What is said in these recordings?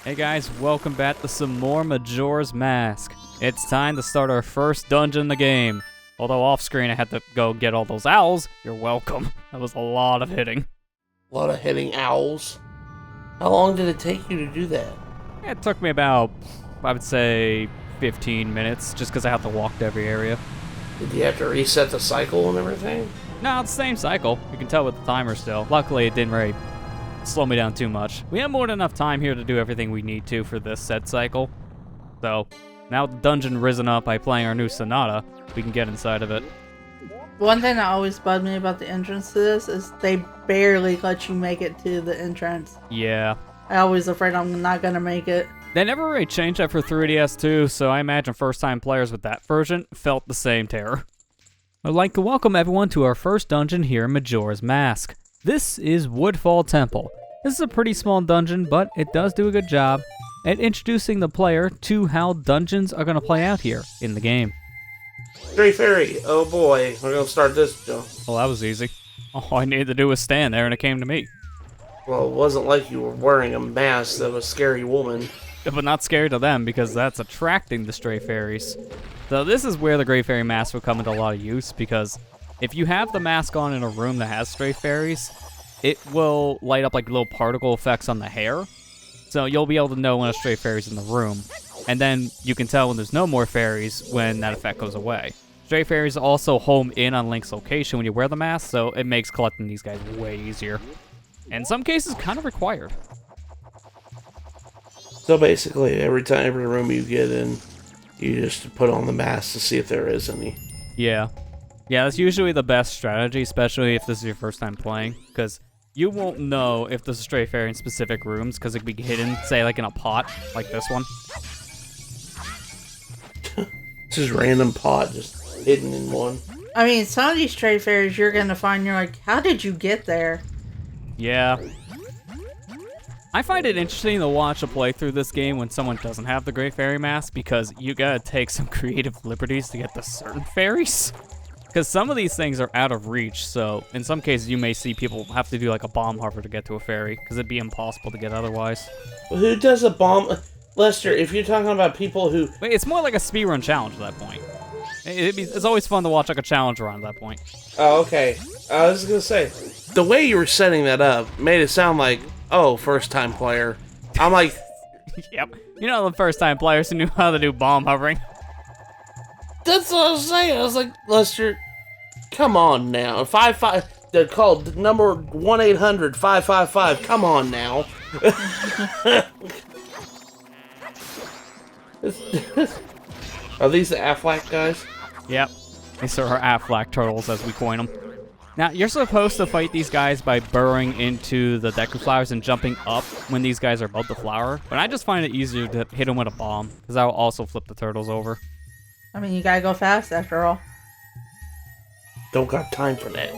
Hey guys, welcome back to some more Majora's Mask. It's time to start our first dungeon in the game. Although off screen I had to go get all those owls, you're welcome. That was a lot of hitting. A lot of hitting owls. How long did it take you to do that? It took me about, I would say, 15 minutes, just because I have to walk to every area. Did you have to reset the cycle and everything? No, it's the same cycle. You can tell with the timer still. Luckily, it didn't really slow me down too much. We have more than enough time here to do everything we need to for this set cycle. So, now the dungeon risen up by playing our new Sonata, we can get inside of it. One thing that always bugged me about the entrance to this is they barely let you make it to the entrance. Yeah. I always afraid I'm not gonna make it. They never really changed that for 3DS too, so I imagine first-time players with that version felt the same terror. I'd like to welcome everyone to our first dungeon here in Majora's Mask. This is Woodfall Temple. This is a pretty small dungeon, but it does do a good job at introducing the player to how dungeons are going to play out here in the game. Stray Fairy, oh boy, we're gonna start this jump. Well, that was easy. All I needed to do was stand there and it came to me. Well, it wasn't like you were wearing a mask of a scary woman. But not scary to them because that's attracting the stray fairies. So this is where the Great Fairy Mask will come into a lot of use because if you have the mask on in a room that has stray fairies, it will light up like little particle effects on the hair. So you'll be able to know when a stray fairy's in the room. And then you can tell when there's no more fairies when that effect goes away. Stray fairies also home in on Link's location when you wear the mask, so it makes collecting these guys way easier. In some cases, kind of required. So basically, every room you get in, you just put on the mask to see if there is any. Yeah. Yeah, that's usually the best strategy, especially if this is your first time playing, because you won't know if there's a stray fairy in specific rooms, because it could be hidden, say, like in a pot, like this one. This is random pot, just hidden in one. I mean, some of these stray fairies you're gonna find, you're like, how did you get there? Yeah. I find it interesting to watch a playthrough this game when someone doesn't have the Great Fairy Mask, because you gotta take some creative liberties to get to certain fairies. Because some of these things are out of reach, so in some cases you may see people have to do like a bomb hover to get to a fairy, because it'd be impossible to get otherwise. Well, who does a bomb? Lester, if you're talking about people who... Wait, it's more like a speedrun challenge at that point. It's always fun to watch like a challenge run at that point. Oh, okay. I was gonna say, the way you were setting that up made it sound like, oh, first-time player. I'm like... Yep. You know the first-time players who knew how to do bomb hovering. That's what I was saying. I was like, Lester, come on now. 55... They're called number 1-800-555. Come on now. Are these the Aflac guys? Yep. These are our Aflac turtles, as we coin them. Now, you're supposed to fight these guys by burrowing into the Deku flowers and jumping up when these guys are above the flower. But I just find it easier to hit them with a bomb, because that will also flip the turtles over. I mean, you gotta go fast after all. Don't got time for that.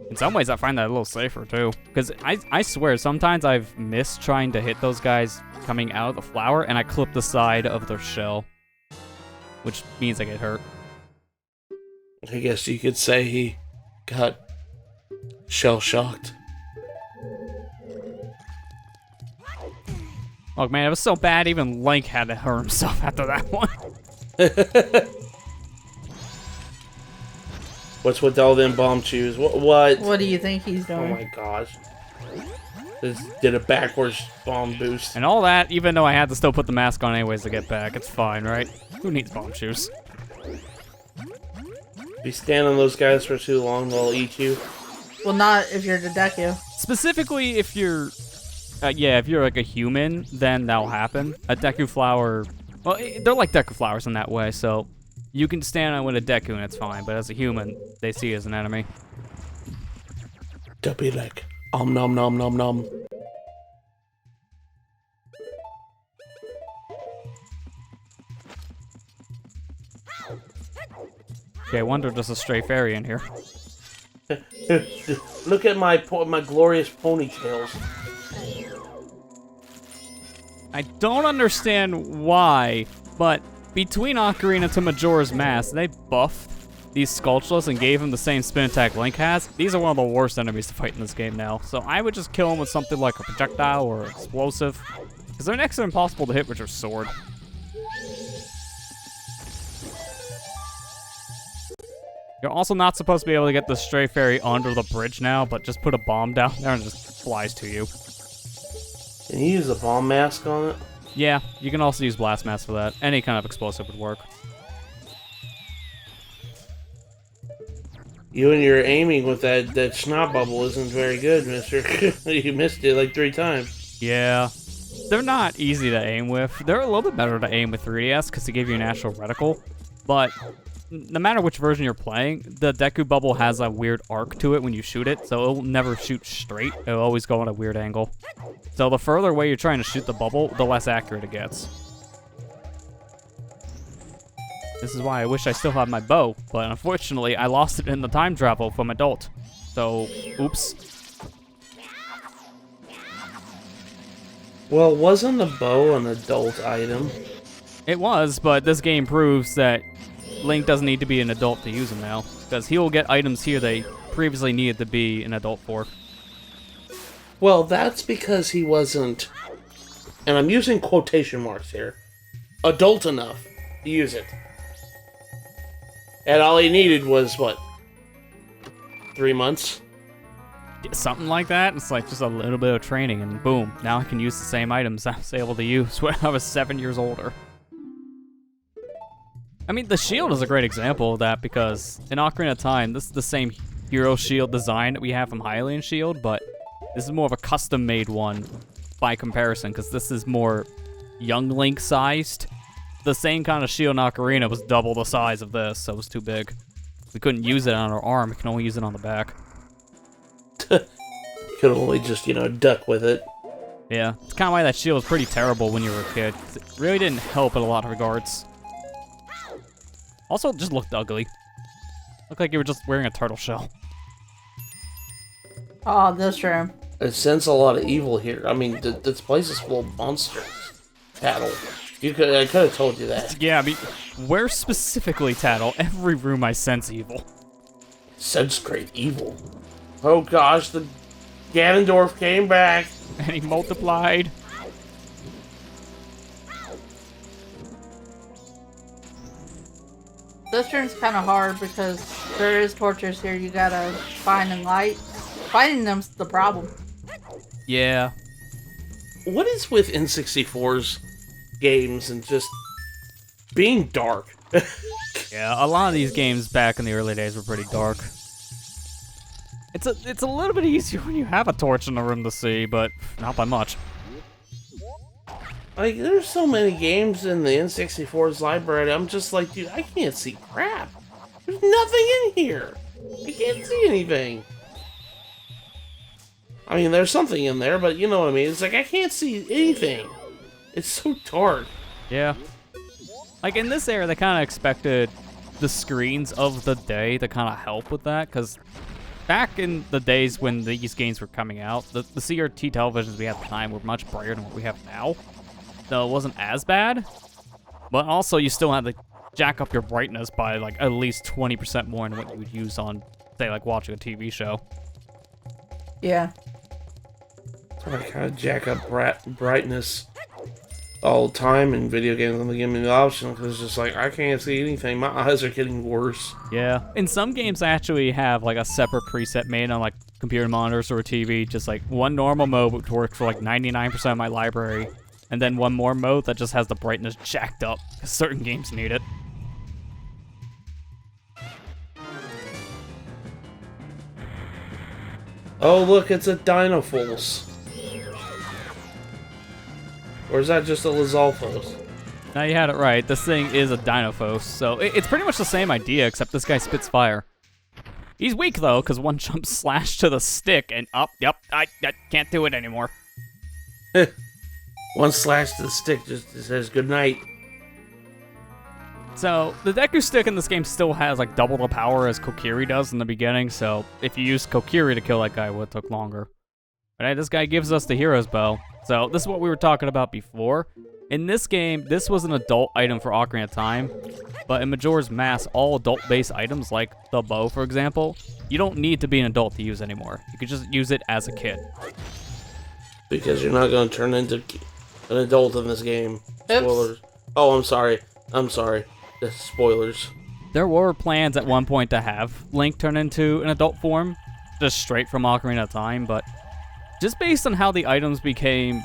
In some ways, I find that a little safer, too. Because I swear, sometimes I've missed trying to hit those guys coming out of the flower, and I clip the side of their shell. Which means I get hurt. I guess you could say he got shell-shocked. Look, man, it was so bad, even Link had to hurt himself after that one. What's with all them bomb shoes? What? What do you think he's Oh doing? my gosh. This did a backwards bomb boost. And all that, even though I had to still put the mask on anyways to get back. It's fine, right? Who needs bomb shoes? If you stand on those guys for too long, they'll eat you. Well, not if you're the Deku. Specifically, if you're... yeah, if you're like a human, then that'll happen. A Deku flower... Well, they're like Deku flowers in that way, so... You can stand on with a Deku and it's fine, but as a human, they see you as an enemy. They'll be like, nom nom nom nom. Okay, I wonder if there's a stray fairy in here. Look at my glorious ponytails. I don't understand why, but between Ocarina to Majora's Mask, they buffed these Sculptures and gave him the same spin attack Link has. These are one of the worst enemies to fight in this game now, so I would just kill him with something like a projectile or explosive. Because they're next to impossible to hit with your sword. You're also not supposed to be able to get the stray fairy under the bridge now, but just put a bomb down there and it just flies to you. Can you use a bomb mask on it? Yeah, you can also use blast mask for that. Any kind of explosive would work. You and your aiming with that snot bubble isn't very good, mister. You missed it like 3 times. Yeah. They're not easy to aim with. They're a little bit better to aim with 3DS because they give you an actual reticle. But no matter which version you're playing, the Deku bubble has a weird arc to it when you shoot it, so it'll never shoot straight. It'll always go on a weird angle. So the further away you're trying to shoot the bubble, the less accurate it gets. This is why I wish I still had my bow, but unfortunately I lost it in the time travel from adult. So, oops. Well, wasn't the bow an adult item? It was, but this game proves that Link doesn't need to be an adult to use them now, because he will get items here they previously needed to be an adult for. Well, that's because he wasn't, and I'm using quotation marks here, adult enough to use it. And all he needed was, what, 3 months? Something like that. It's like just a little bit of training, and boom, now I can use the same items I was able to use when I was 7 years older. I mean, the shield is a great example of that, because in Ocarina of Time, this is the same hero shield design that we have from Hylian Shield, but this is more of a custom-made one by comparison, because this is more young Link-sized. The same kind of shield in Ocarina was double the size of this, so it was too big. We couldn't use it on our arm, we can only use it on the back. You could only just, duck with it. Yeah, it's kind of why that shield was pretty terrible when you were a kid, 'cause it really didn't help in a lot of regards. Also, it just looked ugly. Looked like you were just wearing a turtle shell. Oh, this room. I sense a lot of evil here. I mean, this place is full of monsters. Tattle. I could have told you that. Yeah, I mean, where specifically, Tattle? Every room I sense evil. Sense great evil. Oh gosh, the Ganondorf came back. And he multiplied. This room's kind of hard because there is torches here you gotta find and light. Finding them's the problem. Yeah. What is with N64's games and just being dark? Yeah, a lot of these games back in the early days were pretty dark. It's a little bit easier when you have a torch in the room to see, but not by much. Like, there's so many games in the N64's library, I'm just like, dude, I can't see crap. There's nothing in here. I can't see anything. I mean, there's something in there, but you know what I mean. It's like, I can't see anything. It's so dark. Yeah. Like, in this era, they kind of expected the screens of the day to kind of help with that, because back in the days when these games were coming out, the CRT televisions we had at the time were much brighter than what we have now. So it wasn't as bad, but also you still had to jack up your brightness by like at least 20% more than what you would use on, say, like watching a TV show. Yeah. So I kind of jack up brightness all the time in video games when they give me the option, because it's just like, I can't see anything. My eyes are getting worse. Yeah. In some games, I actually have like a separate preset made on like computer monitors or a TV, just like one normal mode which works for like 99% of my library, and then one more mode that just has the brightness jacked up, because certain games need it. Oh, look, it's a Dinofulse. Or is that just a Lizalfos? Now you had it right. This thing is a Dinofos, so it's pretty much the same idea, except this guy spits fire. He's weak, though, because one jump slash to the stick, and yep, I can't do it anymore. One slash to the stick just says goodnight. So, the Deku stick in this game still has like double the power as Kokiri does in the beginning, so if you use Kokiri to kill that guy, it would have took longer. But hey, this guy gives us the hero's bow. So, this is what we were talking about before. In this game, this was an adult item for Ocarina of Time, but in Majora's Mask, all adult-based items, like the bow, for example, you don't need to be an adult to use anymore. You can just use it as a kid. Because you're not going to turn into an adult in this game. Oops. Spoilers. Oh, I'm sorry. The spoilers. There were plans at one point to have Link turn into an adult form, just straight from Ocarina of Time, but just based on how the items became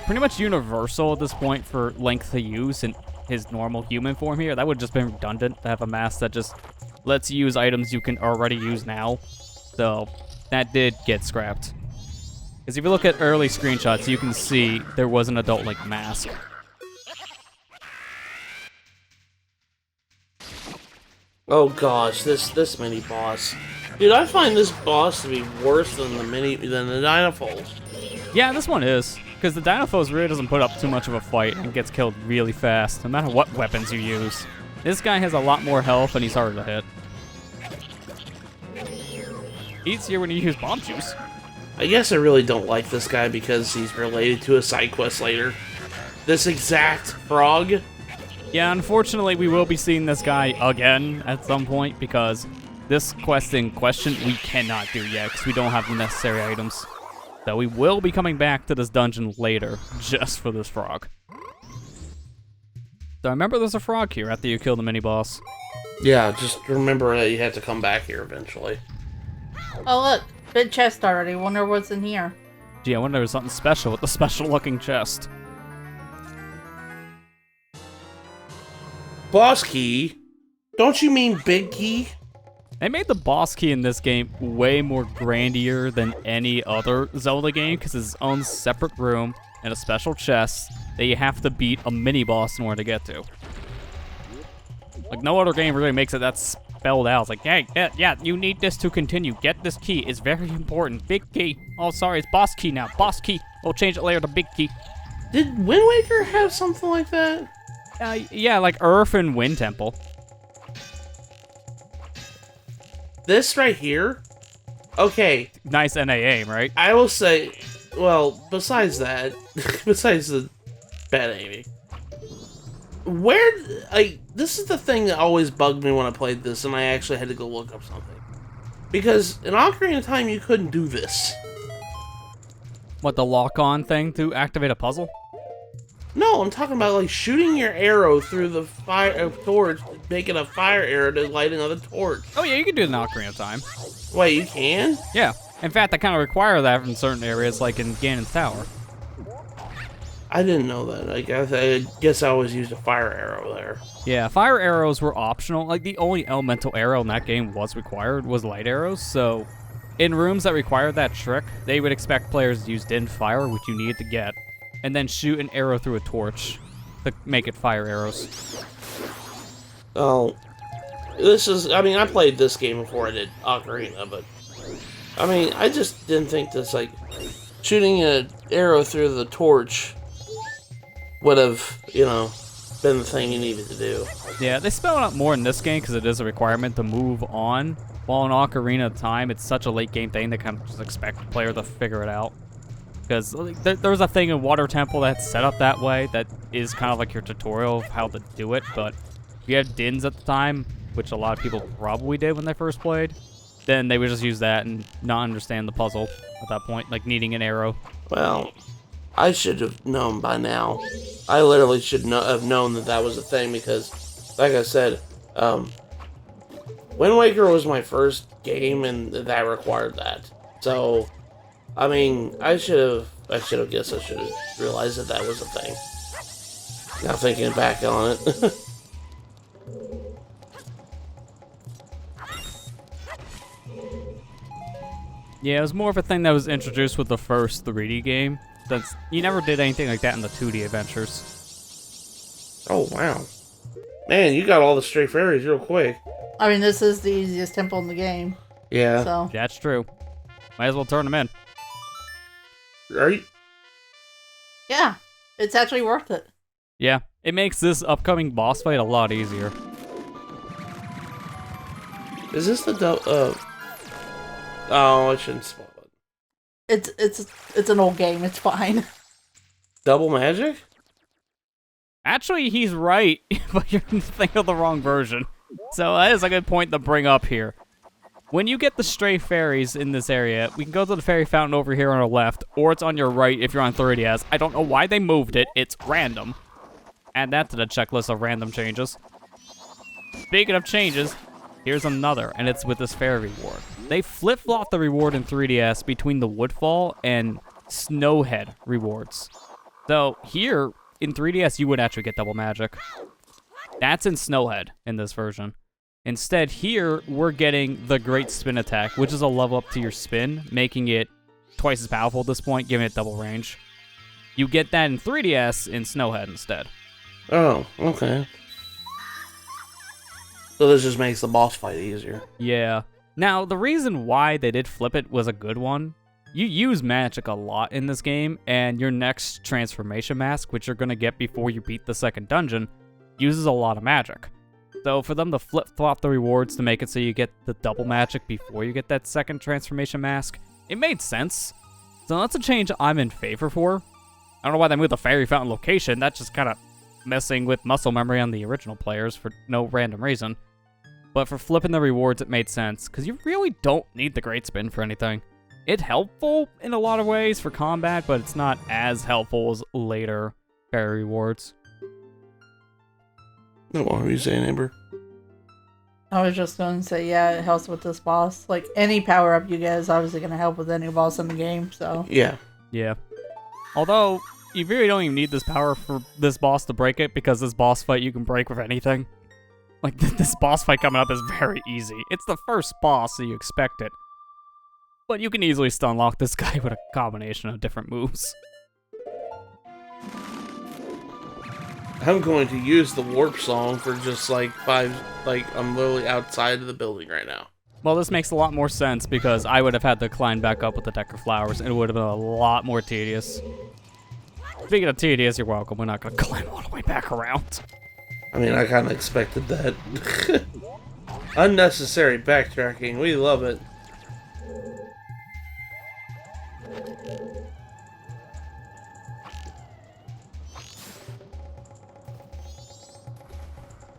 pretty much universal at this point for Link to use in his normal human form here, that would have just been redundant to have a mask that just lets you use items you can already use now. So that did get scrapped. Because if you look at early screenshots, you can see there was an adult Link mask. Oh gosh, this mini boss. Dude, I find this boss to be worse than the Dynafos. Yeah, this one is. Because the Dynafos really doesn't put up too much of a fight and gets killed really fast, no matter what weapons you use. This guy has a lot more health and he's harder to hit. Easier when you use bomb juice. I guess I really don't like this guy because he's related to a side quest later. This exact frog. Yeah, unfortunately, we will be seeing this guy again at some point because this quest in question we cannot do yet because we don't have the necessary items. So we will be coming back to this dungeon later just for this frog. So I remember there's a frog here after you kill the mini-boss. Yeah, just remember that you have to come back here eventually. Oh look, big chest already. Wonder what's in here. Gee, I wonder if there's something special with the special-looking chest. Boss key? Don't you mean big key? They made the boss key in this game way more grandier than any other Zelda game because it's its own separate room and a special chest that you have to beat a mini-boss in order to get to. Like, no other game really makes it that spelled out. It's like, hey, yeah, you need this to continue. Get this key. It's very important. Big key. Oh, sorry, it's boss key now. Boss key. We'll change it later to big key. Did Wind Waker have something like that? Yeah, like Earth and Wind Temple. This right here? Okay. Nice NA, right? I will say, well, besides that, besides the bad aiming, this is the thing that always bugged me when I played this, and I actually had to go look up something. Because in Ocarina of Time, you couldn't do this. What, the lock-on thing to activate a puzzle? No, I'm talking about, like, shooting your arrow through the fire torch, making a fire arrow to light another torch. Oh, yeah, you can do it in Ocarina of Time. Wait, you can? Yeah. In fact, I kind of require that in certain areas, like in Ganon's Tower. I didn't know that. I guess I always used a fire arrow there. Yeah, fire arrows were optional. Like, the only elemental arrow in that game was required was light arrows, so in rooms that required that trick, they would expect players to use Din Fire, which you needed to get, and then shoot an arrow through a torch to make it fire arrows. Oh, I mean, I played this game before I did Ocarina, but, I mean, I just didn't think this, like, shooting an arrow through the torch would have, you know, been the thing you needed to do. Yeah, they spell it out more in this game because it is a requirement to move on, while in Ocarina of Time, it's such a late game thing they kind of just expect the player to figure it out. Because there's a thing in Water Temple that's set up that way that is kind of like your tutorial of how to do it, but if you had Dins at the time, which a lot of people probably did when they first played, then they would just use that and not understand the puzzle at that point, like needing an arrow. Well, I should have known by now. I literally should have known that that was a thing because, like I said, Wind Waker was my first game and that required that. So, I mean, I should have guessed I should have realized that that was a thing. Now thinking back on it. Yeah, it was more of a thing that was introduced with the first 3D game. Since you never did anything like that in the 2D adventures. Oh, wow. Man, you got all the stray fairies real quick. I mean, this is the easiest temple in the game. Yeah. So That's true. Might as well turn them in. Right? yeah, it's actually worth it. Yeah, it makes this upcoming boss fight a lot easier. Is this the oh, I shouldn't spoil it. It's an old game. It's fine. Double magic? Actually, he's right, but you're thinking of the wrong version. So that is a good point to bring up here. when you get the stray fairies in this area, we can go to the fairy fountain over here on our left, or it's on your right if you're on 3DS. I don't know why they moved it. It's random. Add that to the checklist of random changes. Speaking of changes, here's another, and it's with this fairy reward. They flip-flop the reward in 3DS between the Woodfall and Snowhead rewards. So here, in 3DS, you would actually get double magic. That's in Snowhead in this version. Instead, here, we're getting the Great Spin attack, which is a level up to your spin, making it twice as powerful at this point, giving it double range. You get that in 3DS in Snowhead instead. Oh, okay. So this just makes the boss fight easier. Yeah. Now, the reason why they did flip it was a good one. You use magic a lot in this game, and your next transformation mask, which you're going to get before you beat the second dungeon, uses a lot of magic. So for them to flip-flop the rewards to make it so you get the double magic before you get that second transformation mask, it made sense. So that's a change I'm in favor for. I don't know why they moved the fairy fountain location. That's just kind of messing with muscle memory on the original players for no random reason. But for flipping the rewards, it made sense, because you really don't need the Great Spin for anything. It's helpful in a lot of ways for combat, but it's not as helpful as later fairy rewards. What were you saying, Amber? I was just going to say, yeah, it helps with this boss. Like, any power-up you get is obviously going to help with any boss in the game, so... Yeah. Yeah. Although, you really don't even need this power for this boss to break it, because this boss fight you can break with anything. Like, this boss fight coming up is very easy. It's the first boss, so you expect it. But you can easily stun lock this guy with a combination of different moves. I'm going to use the warp song for just like I'm literally outside of the building right now. Well, this makes a lot more sense because I would have had to climb back up with the deck of flowers and it would have been a lot more tedious. Speaking of tedious, you're welcome. We're not going to climb all the way back around. I mean, I kind of expected that. Unnecessary backtracking. We love it.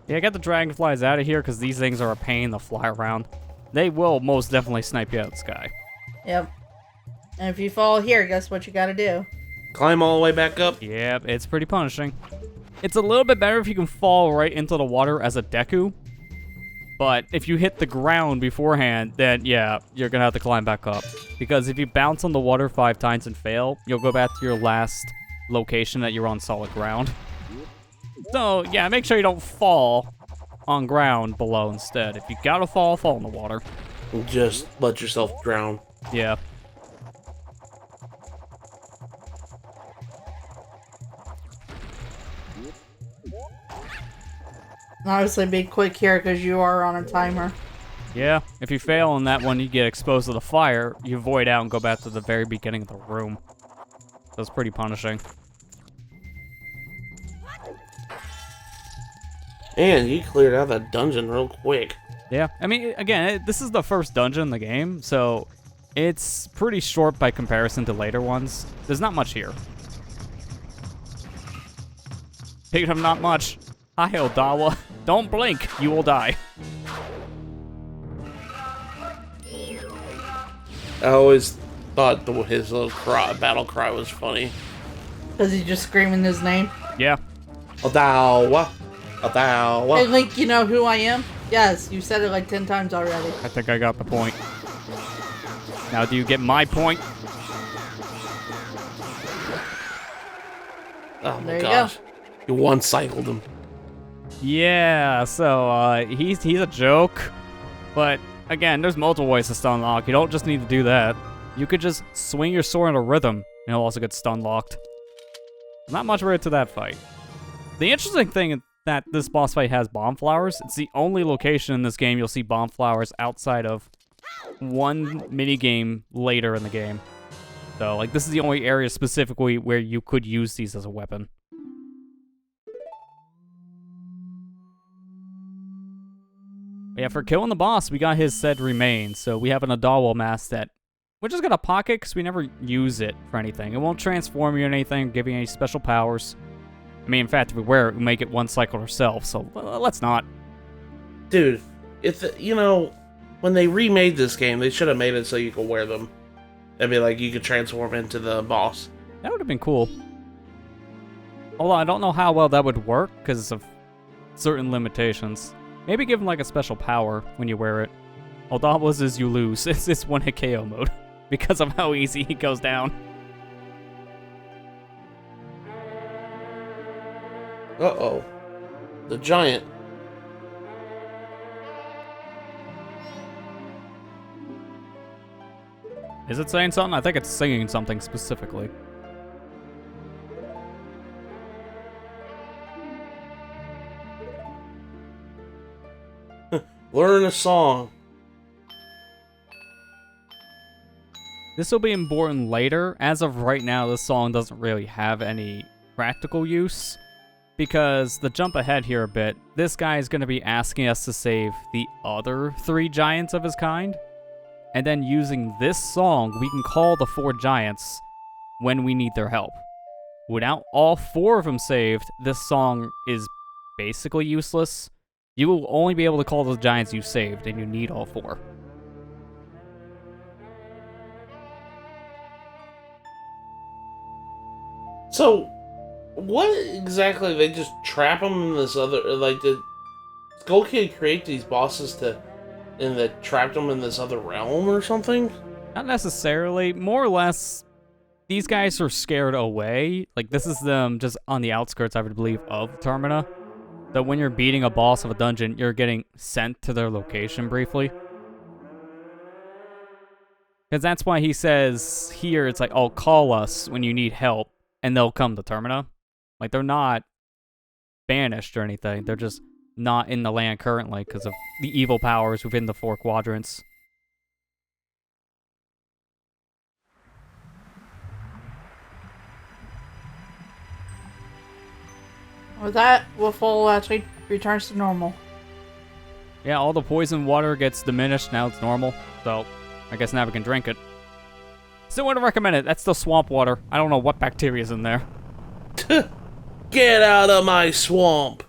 Yeah, get the dragonflies out of here because these things are a pain to fly around. They will most definitely snipe you out of the sky. Yep. And if you fall here, guess what you gotta do? Climb all the way back up? Yep, it's pretty punishing. It's a little bit better if you can fall right into the water as a Deku. But if you hit the ground beforehand, then yeah, you're gonna have to climb back up. Because if you bounce on the water 5 times and fail, you'll go back to your last location that you're on solid ground. So, yeah, make sure you don't fall on ground below instead. If you gotta fall, fall in the water. Just let yourself drown. Yeah. Obviously, be quick here because you are on a timer. Yeah, if you fail on that one, you get exposed to the fire, you void out and go back to the very beginning of the room. That's pretty punishing. And you cleared out that dungeon real quick. Yeah, I mean, again, this is the first dungeon in the game, so it's pretty short by comparison to later ones. There's not much here. Speaking of not much, hi, Odawa. Don't blink, you will die. I always thought his little battle cry was funny. Because he's just screaming his name. Yeah. Odawa. Odawa. Hey, Link, you know who I am? Yes, you said it like 10 times already. I think I got the point. Now, do you get my point? Oh my There you gosh. You one-cycled him. Yeah, so, he's a joke. But, again, there's multiple ways to stun lock. You don't just need to do that. You could just swing your sword in a rhythm, and it'll also get stun locked. Not much road to that fight. The interesting thing is that this boss fight has bomb flowers. It's the only location in this game you'll see bomb flowers outside of one minigame later in the game. So, like, this is the only area specifically where you could use these as a weapon. Yeah, for killing the boss, we got his said remains. So we have an Odawa mask that we're just gonna pocket because we never use it for anything. It won't transform you or anything, give you any special powers. I mean, in fact, if we wear it, we make it one cycle ourselves, so let's not. Dude, if you know, when they remade this game, they should have made it so you could wear them. That'd be like you could transform into the boss. That would have been cool. Although I don't know how well that would work because of certain limitations. Maybe give him like a special power when you wear it. All that was is you lose. It's this one-hit KO mode because of how easy he goes down. Uh-oh. The giant. Is it saying something? I think it's singing something specifically. Learn a song. This will be important later. As of right now, this song doesn't really have any practical use. Because the jump ahead here a bit, this guy is going to be asking us to save the other 3 giants of his kind. And then using this song, we can call the 4 giants when we need their help. Without all 4 of them saved, this song is basically useless. You will only be able to call the giants you saved, and you need all 4. So, what exactly? They just trap them in this other... Like, did Skull Kid create these bosses to... And that trapped them in this other realm or something? Not necessarily. More or less, these guys are scared away. Like, this is them just on the outskirts, I would believe, of Termina. That when you're beating a boss of a dungeon, you're getting sent to their location briefly. Because that's why he says here, it's like, oh, call us when you need help, and they'll come to Termina. Like, they're not banished or anything. They're just not in the land currently because of the evil powers within the 4 quadrants. With that, Woodfall actually returns to normal. Yeah, all the poison water gets diminished. Now it's normal. So, I guess now we can drink it. Still wouldn't recommend it. That's the swamp water. I don't know what bacteria's in there. Get out of my swamp!